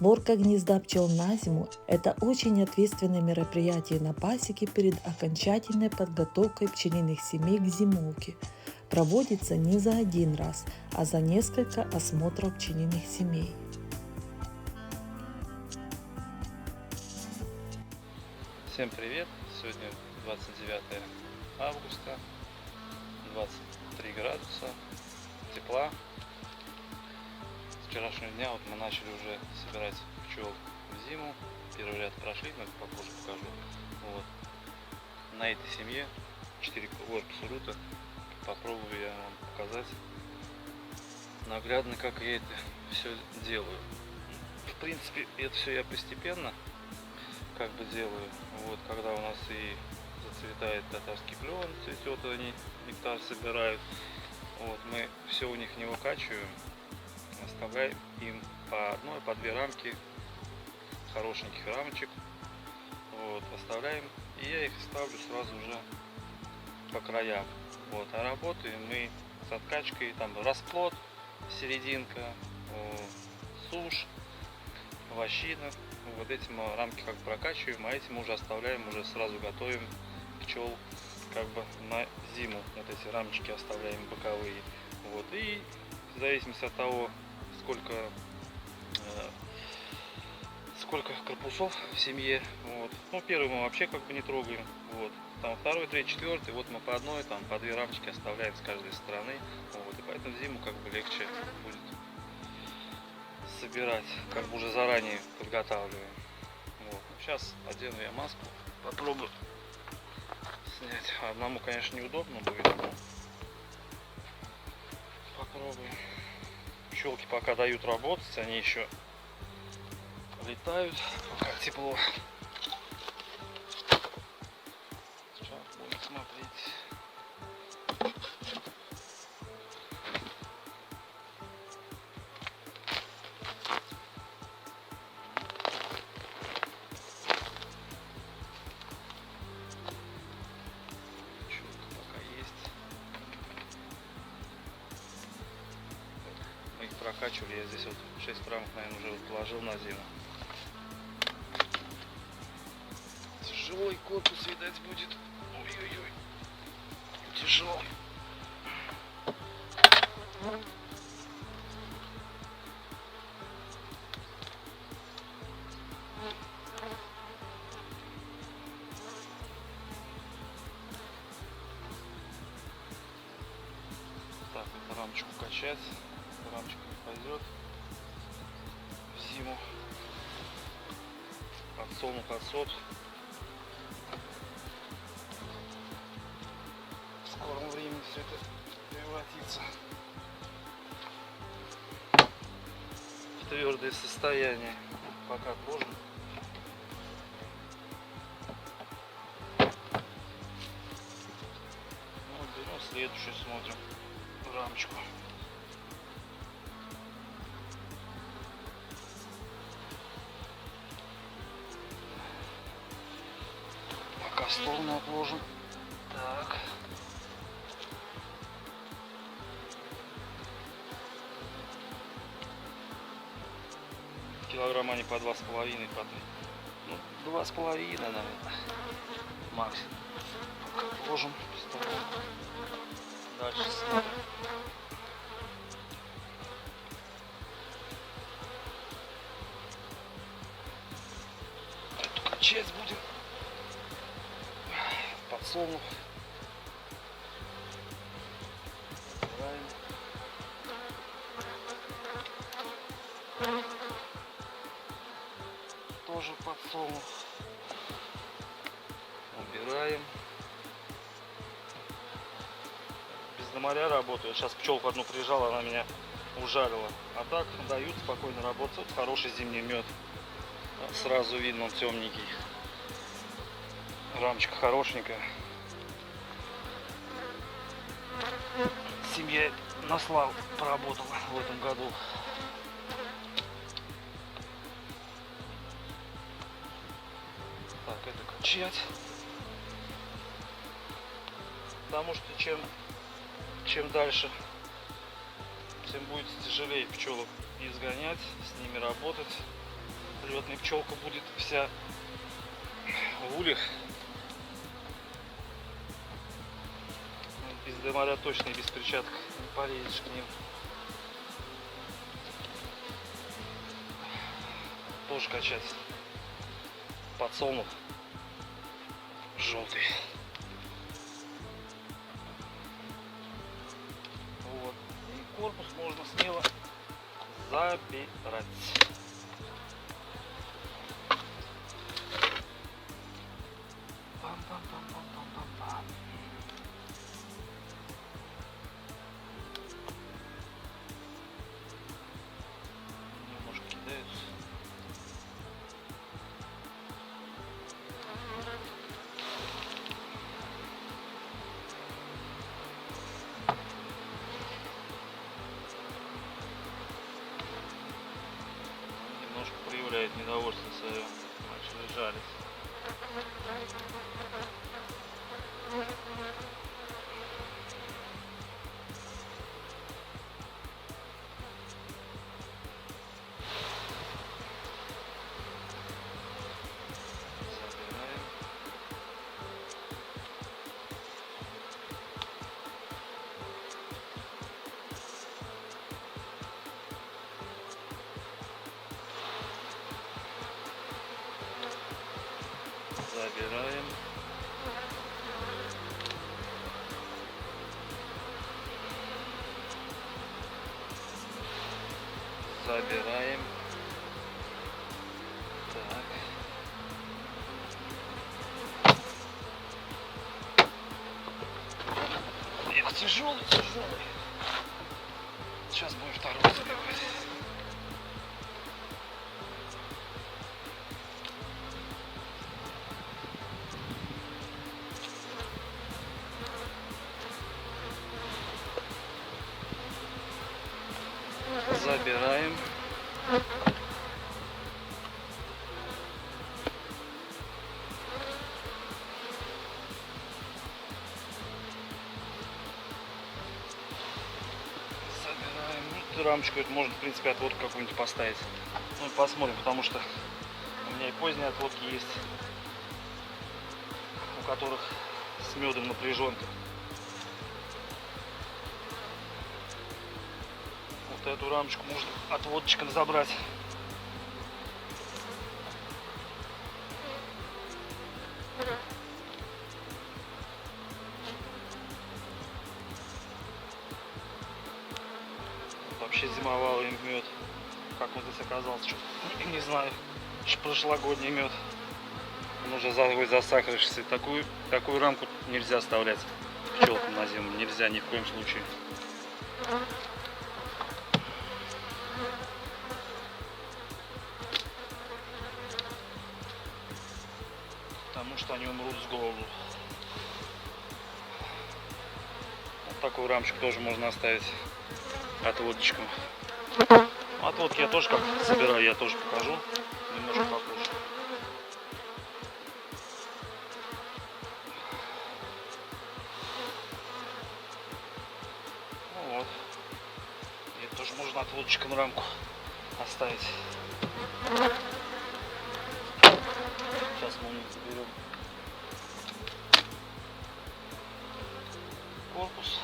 Сборка гнезда пчел на зиму – это очень ответственное мероприятие на пасеке перед окончательной подготовкой пчелиных семей к зимовке. Проводится не за один раз, а за несколько осмотров пчелиных семей. Всем привет! Сегодня 29 августа, 23 градуса тепла. С вчерашнего дня мы начали уже собирать пчел в зиму. Первый ряд прошли, но это попозже покажу. На этой семье 4 корпуса рута. Попробую я вам показать наглядно, как я это все делаю. В принципе, это все я постепенно делаю. Когда у нас и зацветает татарский клен, цветет, они нектар собирают. Мы все у них не выкачиваем, оставляем им по одной, по две рамки хорошеньких рамочек. Оставляем, и я их ставлю сразу уже по краям. А работаем мы с откачкой, там расплод, серединка, сушь, вощина. Этим рамки прокачиваем, а этим уже оставляем, уже сразу готовим пчел на зиму. Эти рамочки оставляем боковые. И в зависимости от того, сколько корпусов в семье, первый мы вообще не трогаем, там второй, третий, четвертый, мы по одной, там по две рамочки оставляем с каждой стороны, и поэтому зиму легче будет собирать, уже заранее подготавливаем. Сейчас одену я маску, попробую снять. Одному, конечно, неудобно будет, но попробуем. Пчелки пока дают работать, они еще летают, пока тепло. Сейчас будем смотреть. Прокачивали, я здесь 6 рамок, наверное, уже положил на зиму. Тяжелый корпус, видать, будет. Ой-ой-ой, тяжелый. Так, эту рамочку качать. Рамочка пойдет в зиму. Подсолнух отсот. В скором времени все это превратится в твердое состояние. Пока отложим. Берем следующую, смотрим рамочку. В сторону отложим. Так. Килограмм они по 2,5, по 3. 2,5, наверное, максимум. Отложим в сторону. Дальше смотрим. Эту качать будем. Подсолнух. Убираем. Тоже подсолнух. Убираем. Без наморя работаю. Сейчас пчелку одну прижала, она меня ужалила. А так дают спокойно работать. Хороший зимний мед. Сразу видно, он темненький. Рамочка хорошенькая. Семья на славу поработала в этом году. Так, это качать. Потому что чем дальше, тем будет тяжелее пчелок изгонять, с ними работать. Летная пчелка будет вся в ульях. Без дымаря точно и без перчаток не полезешь к ним. Тоже качать подсолнух желтый. Вот. И корпус можно смело забирать. Пам-пам-пам-пам-пам-пам. Немножко кидаются. Немножко проявляет недовольство свое. Начали жарить. Забираем. Забираем. Забираем. Так. Эх, тяжелый, тяжелый. Сейчас будем второй забивать. Забираем. Забираем. Ну, эту рамочку это можно, в принципе, отводку какую-нибудь поставить. Ну и посмотрим, потому что у меня и поздние отводки есть, у которых с медом напряженка. Вот эту рамочку можно отводчиком забрать. Вообще зимовал им мед. Как он здесь оказался, что не знаю. Прошлогодний мед. Он уже засахарившийся. Такую рамку нельзя оставлять пчелкам на зиму. Нельзя ни в коем случае. Потому что они умрут с голоду. Вот такую рамочку тоже можно оставить отводчиком. Отводки я тоже как собираю, я тоже покажу немножко попозже. Ну вот. И тоже можно отводчиком рамку оставить. Сейчас мы заберем корпус.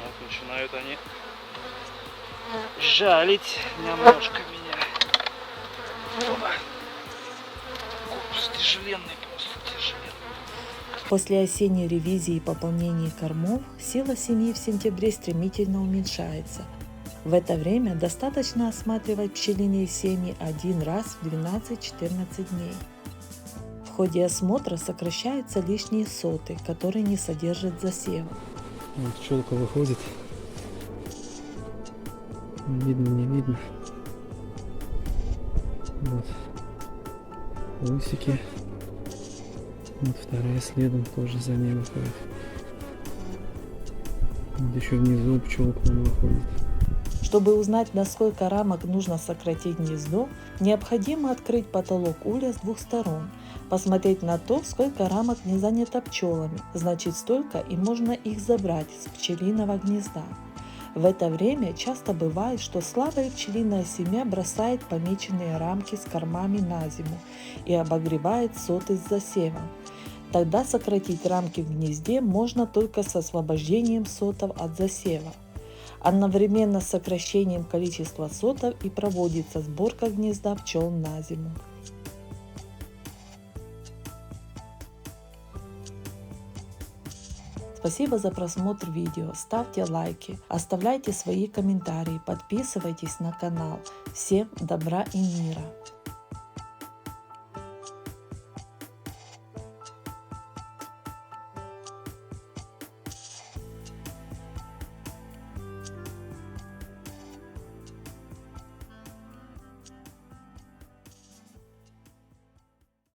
Вот начинают они жалить немножко меня. Опа. Корпус тяжеленный, просто тяжеленный. После осенней ревизии и пополнения кормов сила семьи в сентябре стремительно уменьшается. В это время достаточно осматривать пчелиные семьи один раз в 12-14 дней. В ходе осмотра сокращаются лишние соты, которые не содержат засева. Вот пчелка выходит. Видно, не видно. Вот. Усики. Вот вторая следом тоже за ней выходит. Вот еще внизу пчелка выходит. Чтобы узнать, насколько рамок нужно сократить гнездо, необходимо открыть потолок улья с двух сторон. посмотреть на то, сколько рамок не занято пчелами, значит столько и можно их забрать с пчелиного гнезда. В это время часто бывает, что слабая пчелиная семья бросает помеченные рамки с кормами на зиму и обогревает соты с засевом. Тогда сократить рамки в гнезде можно только с освобождением сотов от засева. Одновременно с сокращением количества сотов и проводится сборка гнезда пчел на зиму. Спасибо за просмотр видео, ставьте лайки, оставляйте свои комментарии, подписывайтесь на канал. Всем добра и мира!